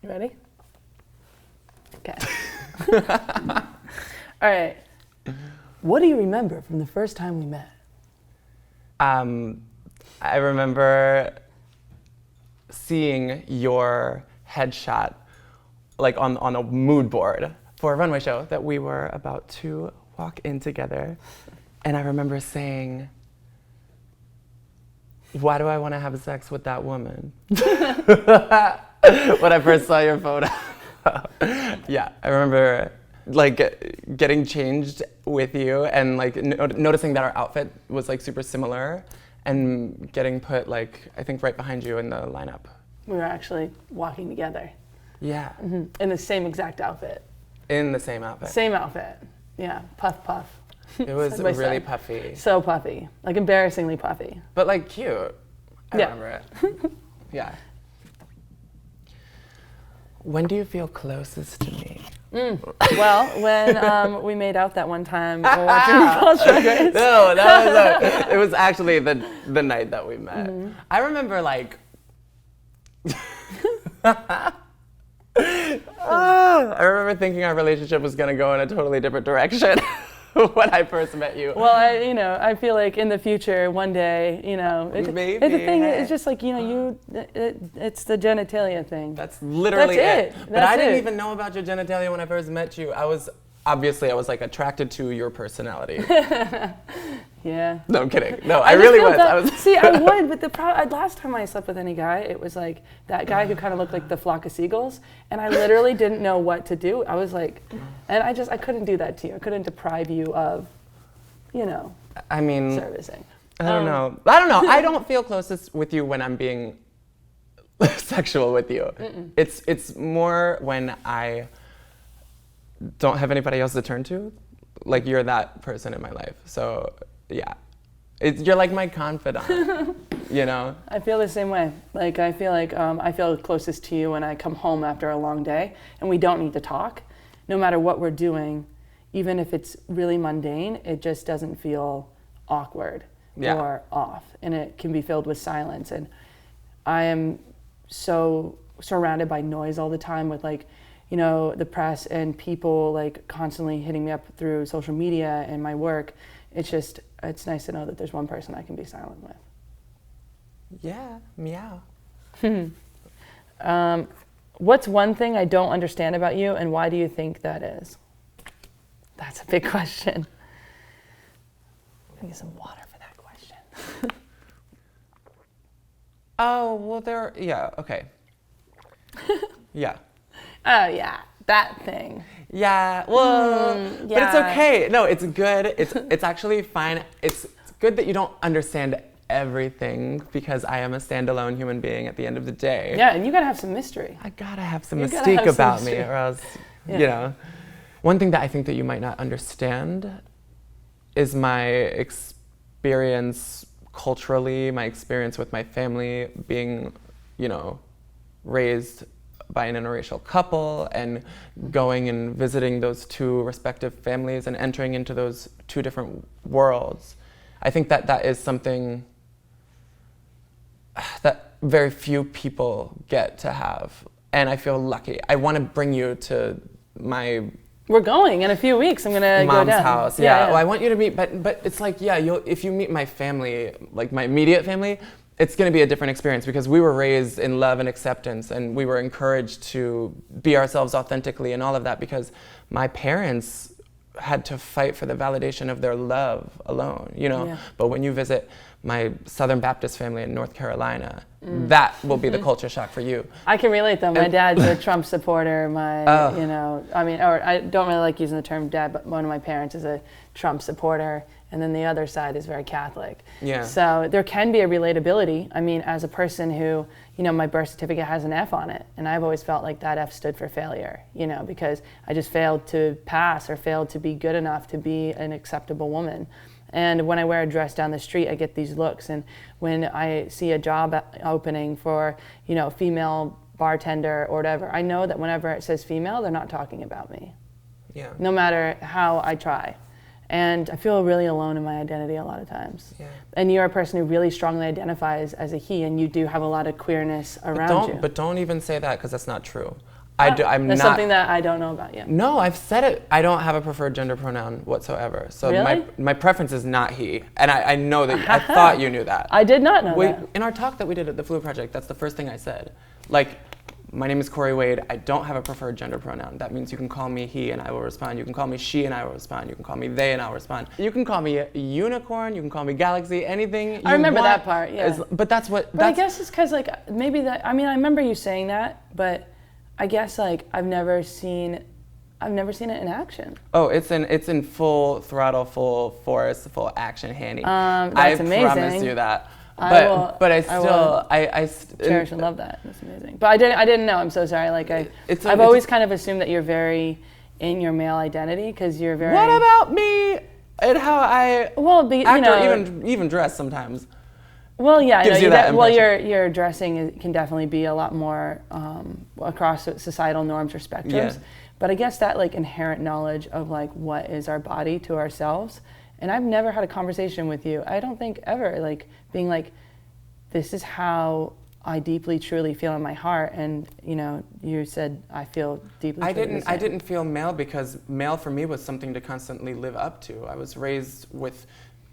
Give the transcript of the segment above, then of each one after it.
You ready? Okay. All right. What do you remember from the first time we met? I remember seeing your headshot like on a mood board for a runway show that we were about to walk in together. And I remember saying, why do I want to have sex with that woman? When I first saw your photo. Yeah, I remember like getting changed with you and like noticing that our outfit was like super similar and getting put like, I think right behind you in the lineup. We were actually walking together. Yeah. Mm-hmm. In the same exact outfit. In the same outfit. Same outfit. Yeah, puff puff. It was really puffy. So puffy, like embarrassingly puffy. But like cute. I remember it. Yeah. When do you feel closest to me? Well, when we made out that one time while watching RuPaul's Drag Race. No, it was actually the night that we met. Mm-hmm. I remember like, I remember thinking our relationship was gonna go in a totally different direction when I first met you. Well, I feel like in the future, one day, maybe. The thing is just like, it's the genitalia thing. That's literally it. But I didn't it. even know about your genitalia when I first met you. I was like attracted to your personality. Yeah. No, I'm kidding. No, I really was. See, I would, but last time I slept with any guy, it was like that guy who kind of looked like the flock of seagulls, and I literally didn't know what to do. I was like, and I couldn't do that to you. I couldn't deprive you of, servicing. I don't know. I don't feel closest with you when I'm being sexual with you. Mm-mm. It's more when I don't have anybody else to turn to. Like, you're that person in my life. So, yeah. You're like my confidant, I feel the same way. Like, I feel like I feel closest to you when I come home after a long day and we don't need to talk. No matter what we're doing, even if it's really mundane, it just doesn't feel awkward or off. And it can be filled with silence. And I am so surrounded by noise all the time with like, the press and people like constantly hitting me up through social media and my work. It's nice to know that there's one person I can be silent with. Yeah, meow. What's one thing I don't understand about you, and why do you think that is? That's a big question. I need some water for that question. Oh, well, okay. Yeah. Oh, yeah, that thing. Yeah, well, but it's okay. No, it's good. It's actually fine. It's good that you don't understand everything because I am a standalone human being at the end of the day. Yeah, and you gotta have some mystery. I gotta have some mystique about me or else, One thing that I think that you might not understand is my experience culturally, my experience with my family being, raised by an interracial couple and going and visiting those two respective families and entering into those two different worlds. I think that is something that very few people get to have. And I feel lucky. I want to bring you to my... We're going in a few weeks. I'm gonna mom's go down. House. Yeah. Well, I want you to meet, but it's like, if you meet my family, like my immediate family, it's going to be a different experience because we were raised in love and acceptance and we were encouraged to be ourselves authentically and all of that because my parents had to fight for the validation of their love alone, Yeah. But when you visit my Southern Baptist family in North Carolina, that will be the culture shock for you. I can relate though. My dad's a Trump supporter. I don't really like using the term dad, but one of my parents is a Trump supporter. And then the other side is very Catholic. Yeah. So there can be a relatability. I mean, as a person who, my birth certificate has an F on it. And I've always felt like that F stood for failure, because I just failed to pass or failed to be good enough to be an acceptable woman. And when I wear a dress down the street, I get these looks. And when I see a job opening for, female bartender or whatever, I know that whenever it says female, they're not talking about me. Yeah. No matter how I try. And I feel really alone in my identity a lot of times. Yeah. And you're a person who really strongly identifies as a he, and you do have a lot of queerness around you. But don't even say that, because that's not true. That's something that I don't know about you. No, I've said it. I don't have a preferred gender pronoun whatsoever. So really? my preference is not he. And I know that, I thought you knew that. I did not know that. In our talk that we did at the Flu Project, that's the first thing I said. Like, my name is Cory Wade. I don't have a preferred gender pronoun. That means you can call me he and I will respond. You can call me she and I will respond. You can call me they and I'll respond. You can call me a unicorn. You can call me galaxy. Anything you I remember want that part, yeah. but that's what... But I guess it's because, like, maybe that... I mean, I remember you saying that, but I guess, like, I've never seen it in action. Oh, it's in full throttle, full force, full action, Hanny. That's amazing. I promise you that. But I cherish and love that. That's amazing. But I didn't know. I'm so sorry. Like I've always kind of assumed that you're very in your male identity, because you're very... What about me and how I act, or even dress sometimes? Well, yeah, gives you that impression. Your dressing can definitely be a lot more across societal norms or spectrums. Yeah. But I guess that, like, inherent knowledge of, like, what is our body to ourselves. And I've never had a conversation with you, I don't think ever, like, being like, this is how I deeply, truly feel in my heart. And, you know, you said, I feel deeply. I didn't feel male, because male for me was something to constantly live up to. I was raised with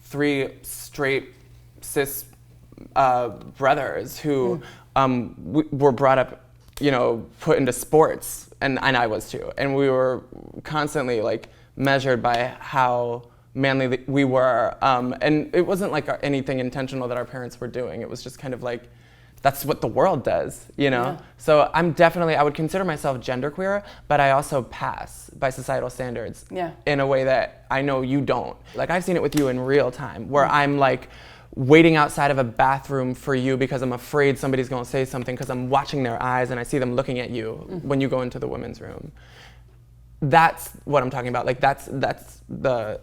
3 straight cis brothers who were brought up, you know, put into sports, and I was too. And we were constantly, like, measured by how manly we were. And it wasn't like anything intentional that our parents were doing. It was just kind of like, that's what the world does, you know? Yeah. So I would consider myself genderqueer, but I also pass by societal standards in a way that I know you don't. Like, I've seen it with you in real time, where I'm like waiting outside of a bathroom for you because I'm afraid somebody's gonna say something, because I'm watching their eyes and I see them looking at you when you go into the women's room. That's what I'm talking about. Like, that's the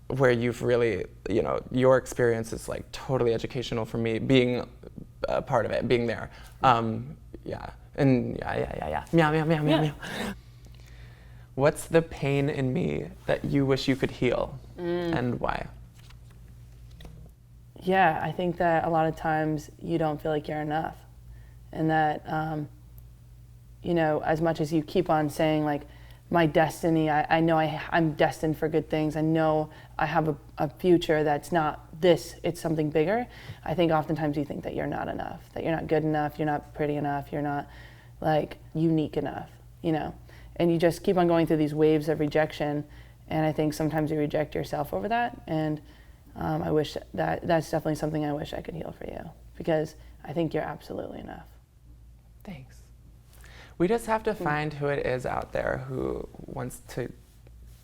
where you've really, you know, your experience is, like, totally educational for me, being a part of it, being there. Yeah. Meow. What's the pain in me that you wish you could heal, and why? Yeah, I think that a lot of times you don't feel like you're enough. And that, you know, as much as you keep on saying, like, my destiny, I know I'm destined for good things. I know I have a future that's not this, it's something bigger. I think oftentimes you think that you're not enough, that you're not good enough, you're not pretty enough, you're not, like, unique enough, you know? And you just keep on going through these waves of rejection. And I think sometimes you reject yourself over that. And I wish that's definitely something I wish I could heal for you, because I think you're absolutely enough. Thanks. We just have to find who it is out there who wants to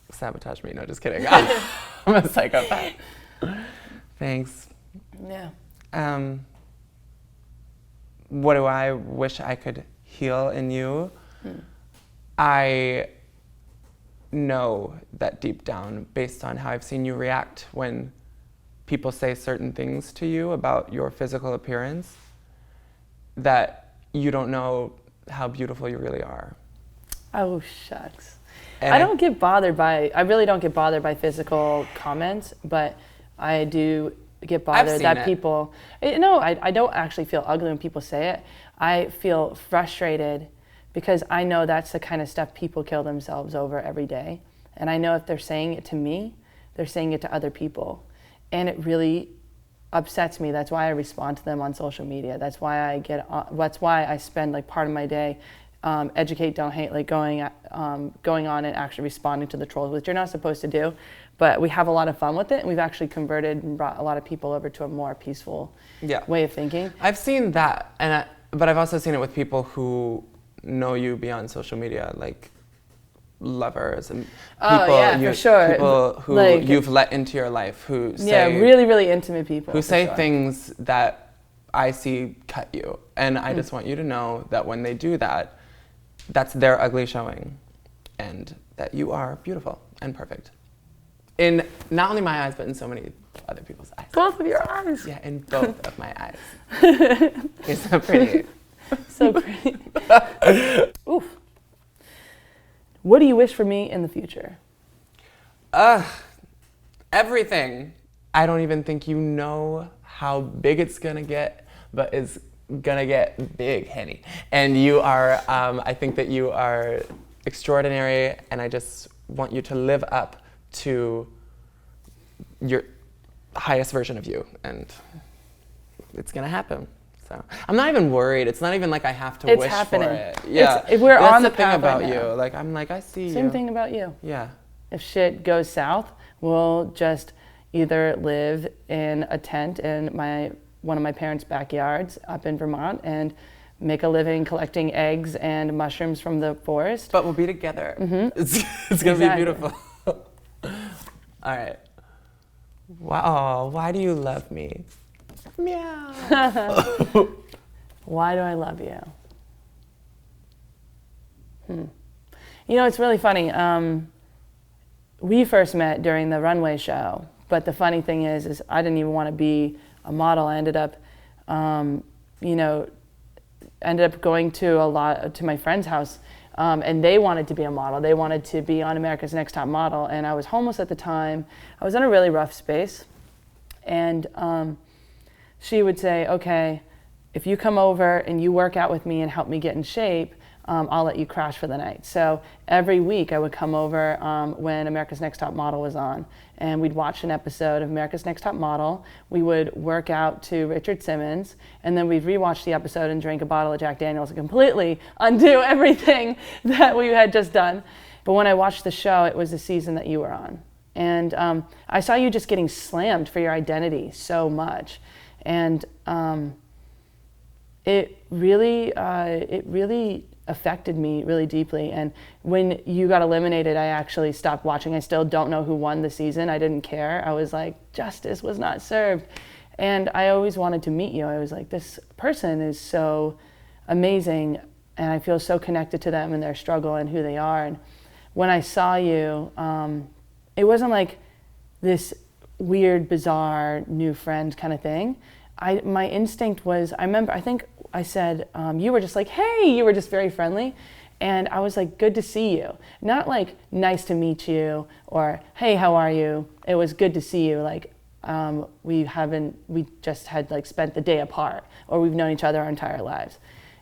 sabotage me. No, just kidding. I'm a psychopath. Thanks. Yeah. What do I wish I could heal in you? I know that deep down, based on how I've seen you react when people say certain things to you about your physical appearance, that you don't know how beautiful you really are. Oh, shucks. And I really don't get bothered by physical comments, but I do get bothered that people, I don't actually feel ugly when people say it. I feel frustrated because I know that's the kind of stuff people kill themselves over every day. And I know if they're saying it to me, they're saying it to other people. And it really upsets me. That's why I respond to them on social media. That's why I spend, like, part of my day educate, don't hate, like going on and actually responding to the trolls, which you're not supposed to do, but we have a lot of fun with it, and we've actually converted and brought a lot of people over to a more peaceful way of thinking. I've seen that, but I've also seen it with people who know you beyond social media, like lovers and people, for sure. People who, like, you've let into your life, who say really, really intimate people who say things that I see cut you, and I just want you to know that when they do that, that's their ugly showing, and that you are beautiful and perfect in not only my eyes, but in so many other people's eyes. Both of your eyes. Yeah, in both of my eyes. You're so pretty. So pretty. Oof. What do you wish for me in the future? everything. I don't even think you know how big it's gonna get, but it's gonna get big, Henny. And you are, I think that you are extraordinary, and I just want you to live up to your highest version of you, and it's gonna happen. So I'm not even worried. It's not even like I have to wish happening. for it. Yeah, we're that's on the the thing path about right you. now. Like I'm like I see you. Same thing about you. Yeah. If shit goes south, we'll just either live in a tent in one of my parents' backyards up in Vermont and make a living collecting eggs and mushrooms from the forest. But we'll be together. Mm-hmm. It's gonna be beautiful. All right. Wow. Why do you love me? Meow. Why do I love you? You know, it's really funny. We first met during the runway show, but the funny thing is I didn't even want to be a model. I ended up, going to my friend's house, and they wanted to be a model. They wanted to be on America's Next Top Model, and I was homeless at the time. I was in a really rough space, and she would say, okay, if you come over and you work out with me and help me get in shape, I'll let you crash for the night. So every week I would come over when America's Next Top Model was on, and we'd watch an episode of America's Next Top Model. We would work out to Richard Simmons, and then we'd rewatch the episode and drink a bottle of Jack Daniels and completely undo everything that we had just done. But when I watched the show, it was the season that you were on. And I saw you just getting slammed for your identity so much. And it really affected me really deeply. And when you got eliminated, I actually stopped watching. I still don't know who won the season. I didn't care. I was like, justice was not served. And I always wanted to meet you. I was like, this person is so amazing, and I feel so connected to them and their struggle and who they are. And when I saw you, it wasn't like this weird, bizarre, new friend kind of thing. My instinct was, I think I said, you were just like, hey, you were just very friendly. And I was like, good to see you. Not like, nice to meet you, or, hey, how are you? It was good to see you. Like, we just had like spent the day apart, or we've known each other our entire lives.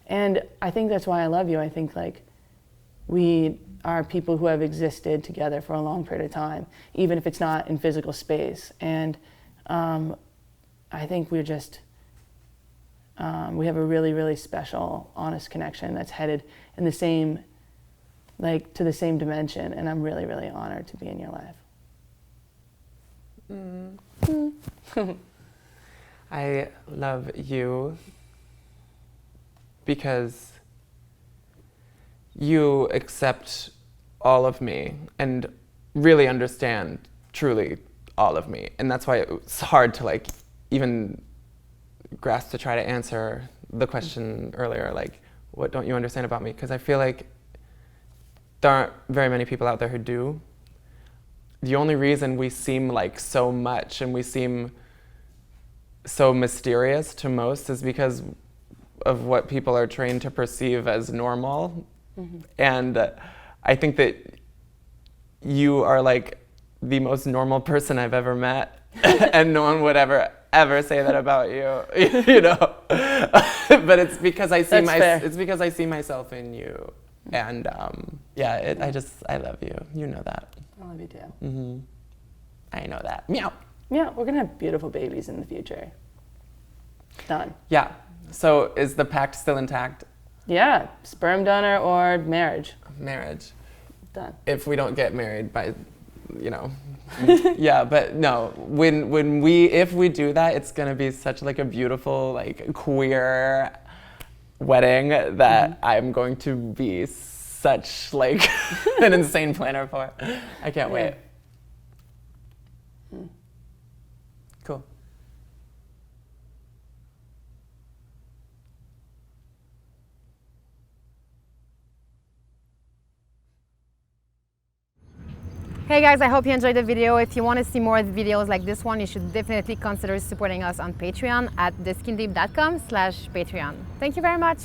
And I think that's why I love you. I think like, we are people who have existed together for a long period of time, even if it's not in physical space. And I think we're just, we have a really, really special, honest connection that's headed in the same, like to the same dimension. And I'm really, really honored to be in your life. I love you because you accept all of me and really understand truly all of me. And that's why it's hard to like even grasp to try to answer the question earlier, like, what don't you understand about me? Because I feel like there aren't very many people out there who do. The only reason we seem like so much and we seem so mysterious to most is because of what people are trained to perceive as normal. Mm-hmm. And I think that you are like the most normal person I've ever met, and no one would ever say that about you, you know. But it's because I see it's because I see myself in you, and yeah, I love you. You know that. I love you too. Mm-hmm. I know that. Meow. Yeah, we're gonna have beautiful babies in the future. Done. Yeah. So is the pact still intact? Yeah, sperm donor or marriage. Marriage. Done. If we don't get married by, you know, yeah, but no. If we do that, it's gonna be such like a beautiful like queer wedding that I'm going to be such like an insane planner for. I can't wait. Cool. Hey guys, I hope you enjoyed the video. If you want to see more videos like this one, you should definitely consider supporting us on Patreon at theskindeep.com/Patreon. Thank you very much.